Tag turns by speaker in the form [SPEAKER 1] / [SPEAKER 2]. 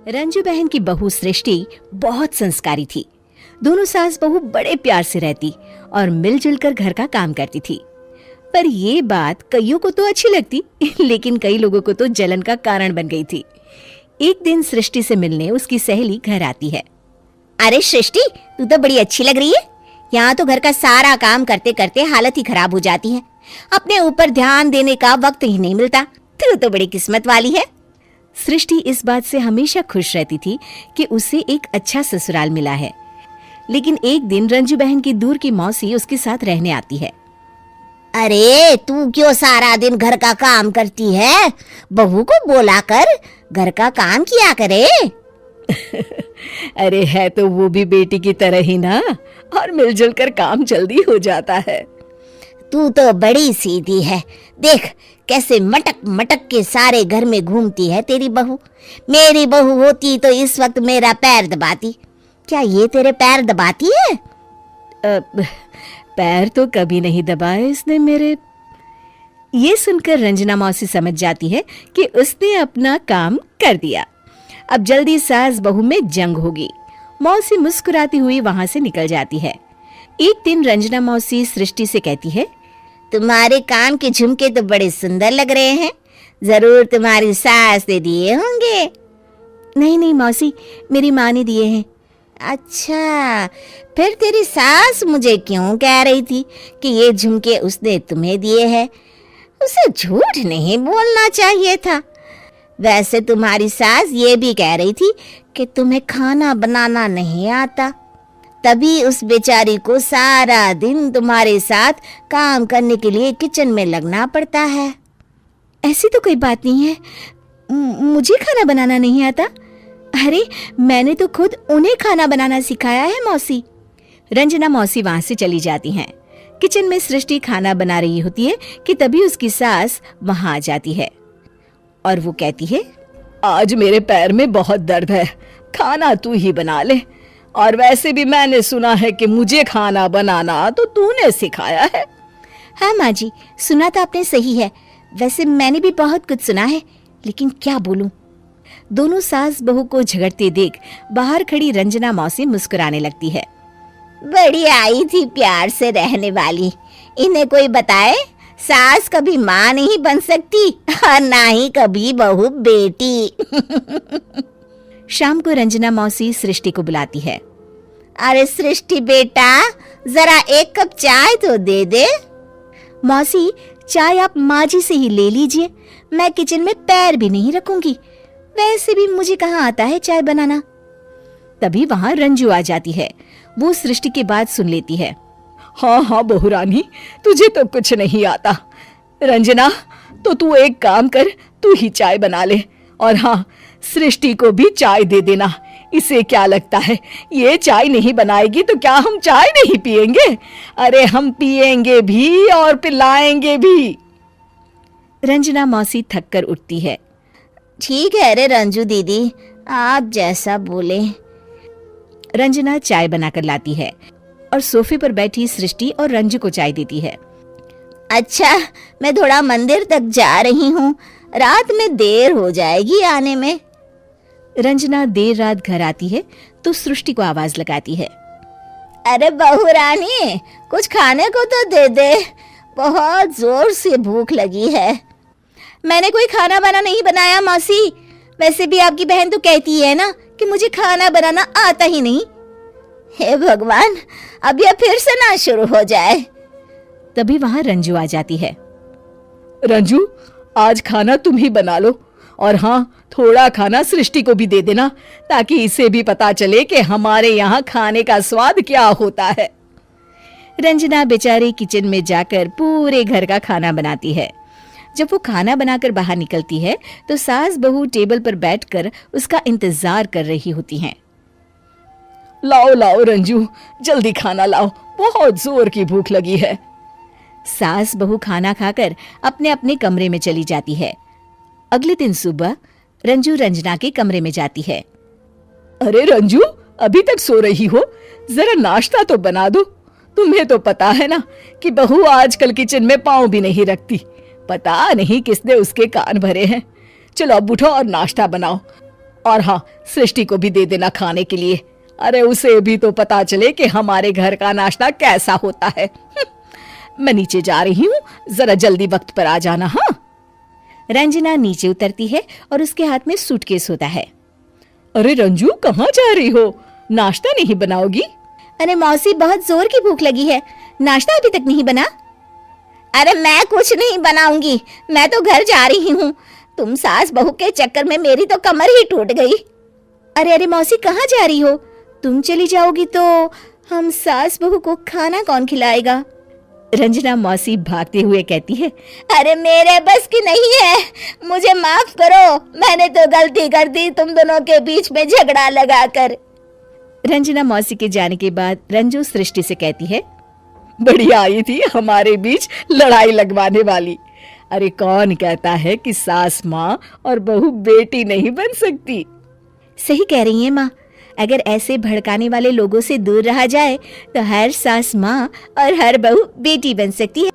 [SPEAKER 1] रंजू बहन की बहू सृष्टि बहुत संस्कारी थी। दोनों सास बहू बड़े प्यार से रहती और मिलजुल कर घर का काम करती थी। पर ये बात कईयों को तो अच्छी लगती लेकिन कई लोगों को तो जलन का कारण बन गई थी। एक दिन सृष्टि से मिलने उसकी सहेली घर आती है।
[SPEAKER 2] अरे सृष्टि, तू तो बड़ी अच्छी लग रही है। यहाँ तो घर का सारा काम करते करते हालत ही खराब हो जाती है। अपने ऊपर ध्यान देने का वक्त ही नहीं मिलता। तू तो बड़ी किस्मत वाली है।
[SPEAKER 1] सृष्टि इस बात से हमेशा खुश रहती थी कि उसे एक अच्छा ससुराल मिला है। लेकिन एक दिन रंजू बहन की दूर की मौसी उसके साथ रहने आती है।
[SPEAKER 2] अरे तू क्यों सारा दिन घर का काम करती है? बहू को बोला कर घर का काम किया करे।
[SPEAKER 1] अरे है तो वो भी बेटी की तरह ही ना, और मिलजुल कर काम जल्दी हो जाता है।
[SPEAKER 2] तू तो बड़ी सीधी है। देख कैसे मटक मटक के सारे घर में घूमती है तेरी बहू। मेरी बहू होती तो इस वक्त मेरा पैर दबाती। क्या ये तेरे पैर दबाती है?
[SPEAKER 1] पैर तो कभी नहीं दबाए इसने मेरे। ये सुनकर रंजना मौसी समझ जाती है कि उसने अपना काम कर दिया। अब जल्दी सास बहू में जंग होगी। मौसी मुस्कुराती हुई वहां से निकल जाती है। एक दिन रंजना मौसी सृष्टि से कहती है,
[SPEAKER 2] तुम्हारे कान के झुमके तो बड़े सुंदर लग रहे हैं। जरूर तुम्हारी सास ने दिए होंगे।
[SPEAKER 1] नहीं नहीं मौसी, मेरी माँ ने दिए हैं।
[SPEAKER 2] अच्छा, फिर तेरी सास मुझे क्यों कह रही थी कि ये झुमके उसने तुम्हें दिए हैं? उसे झूठ नहीं बोलना चाहिए था। वैसे तुम्हारी सास ये भी कह रही थी कि तुम्हें खाना बनाना नहीं आता, तभी उस बेचारी को सारा दिन तुम्हारे साथ काम करने के लिए किचन में लगना पड़ता है।
[SPEAKER 1] ऐसी तो कोई बात नहीं है, मुझे खाना बनाना नहीं आता। अरे मैंने तो खुद उन्हें खाना बनाना सिखाया है मौसी। रंजना मौसी वहां से चली जाती हैं। किचन में सृष्टि खाना बना रही होती है कि तभी उसकी सास वहां आ जाती है और वो कहती है,
[SPEAKER 3] आज मेरे पैर में बहुत दर्द है, खाना तू ही बना ले। और वैसे भी मैंने सुना है कि मुझे खाना बनाना तो तूने सिखाया है।
[SPEAKER 2] हाँ माँ जी, सुना तो आपने सही है। वैसे मैंने भी बहुत कुछ सुना है, लेकिन क्या बोलूं।
[SPEAKER 1] दोनों सास बहू को झगड़ते देख बाहर खड़ी रंजना मौसी मुस्कुराने लगती है।
[SPEAKER 2] बड़ी आई थी प्यार से रहने वाली। इन्हें कोई बताए सास कभी माँ नहीं बन सकती और ना ही कभी बहू बेटी।
[SPEAKER 1] शाम को रंजना मौसी सृष्टि को बुलाती है।
[SPEAKER 2] अरे सृष्टि बेटा, जरा एक कप चाय तो दे दे।
[SPEAKER 1] मौसी, चाय आप माँ जी से ही ले लीजिए, मैं किचन में पैर भी नहीं रखूंगी। वैसे भी मुझे कहाँ आता है चाय बनाना। तभी वहां रंजू आ जाती है। वो सृष्टि की बात सुन लेती है।
[SPEAKER 3] हाँ हाँ बहू रानी, तुझे तो कुछ नहीं आता। रंजना, तो तू एक काम कर, तू ही चाय बना ले। और हाँ, सृष्टि को भी चाय दे देना। इसे क्या लगता है ये चाय नहीं बनाएगी तो क्या हम चाय नहीं पिएंगे? अरे हम पिएंगे भी और पिलाएंगे भी।
[SPEAKER 1] रंजना मौसी थक कर उठती है।
[SPEAKER 2] ठीक है रे रंजू दीदी, आप जैसा बोले।
[SPEAKER 1] रंजना चाय बनाकर लाती है और सोफे पर बैठी सृष्टि और रंजू को चाय देती है।
[SPEAKER 2] अच्छा, मैं थोड़ा मंदिर तक जा रही हूँ, रात में देर हो जाएगी आने में।
[SPEAKER 1] रंजना देर रात घर आती है तो सृष्टि को आवाज लगाती है।
[SPEAKER 2] अरे बहू रानी, कुछ खाने को तो दे दे, बहुत जोर से भूख लगी है। मैंने कोई खाना बना नहीं बनाया मौसी। वैसे भी आपकी बहन तो कहती है ना कि मुझे खाना बनाना आता ही नहीं। हे भगवान, अब यह फिर से ना शुरू हो जाए।
[SPEAKER 1] तभी वहां रंजू आ जाती है।
[SPEAKER 3] रंजू, आज खाना तुम ही बना लो। और हाँ, थोड़ा खाना सृष्टि को भी दे देना, ताकि इसे भी पता चले कि हमारे यहाँ खाने का स्वाद क्या होता है।
[SPEAKER 1] रंजना बेचारी किचन में जाकर पूरे घर का खाना बनाती है। जब वो खाना बनाकर बाहर निकलती है तो सास बहू टेबल पर बैठकर उसका इंतजार कर रही होती हैं।
[SPEAKER 3] लाओ लाओ रंजू, जल्दी खाना लाओ, बहुत जोर की भूख लगी है।
[SPEAKER 1] सास बहू खाना खाकर अपने अपने कमरे में चली जाती है। अगले दिन सुबह रंजू रंजना के कमरे में जाती है।
[SPEAKER 3] अरे रंजू, अभी तक सो रही हो? जरा नाश्ता तो बना दो। तुम्हें तो पता है ना कि बहू आजकल किचन में पाँव भी नहीं रखती। पता नहीं किसने उसके कान भरे हैं। चलो अब उठो और नाश्ता बनाओ। और हाँ, सृष्टि को भी दे देना खाने के लिए। अरे उसे भी तो पता चले कि हमारे घर का नाश्ता कैसा होता है। मैं नीचे जा रही हूँ, जरा जल्दी वक्त पर आ जाना। हाँ।
[SPEAKER 1] रंजना नीचे उतरती है और उसके हाथ में सूटकेस होता है।
[SPEAKER 3] अरे रंजू, कहाँ जा रही हो? नाश्ता नहीं बनाओगी?
[SPEAKER 1] अरे मौसी, बहुत जोर की भूख लगी है, नाश्ता अभी तक नहीं बना।
[SPEAKER 2] अरे मैं कुछ नहीं बनाऊंगी, मैं तो घर जा रही हूँ। तुम सास बहू के चक्कर में मेरी तो कमर ही टूट गई।
[SPEAKER 1] अरे अरे मौसी, कहाँ जा रही हो? तुम चली जाओगी तो हम सास बहू को खाना कौन खिलाएगा? रंजना मौसी भागते हुए कहती है।
[SPEAKER 2] अरे मेरे बस की नहीं है, मुझे माफ करो, मैंने तो गलती कर दी तुम दोनों के बीच में झगड़ा लगाकर।
[SPEAKER 1] रंजना मौसी के जाने के बाद रंजू सृष्टि से कहती है,
[SPEAKER 3] बढ़िया आई थी हमारे बीच लड़ाई लगवाने वाली। अरे कौन कहता है कि सास माँ और बहू बेटी नहीं बन सकती?
[SPEAKER 1] सही कह रही है माँ, अगर ऐसे भड़काने वाले लोगों से दूर रहा जाए तो हर सास माँ और हर बहू बेटी बन सकती है।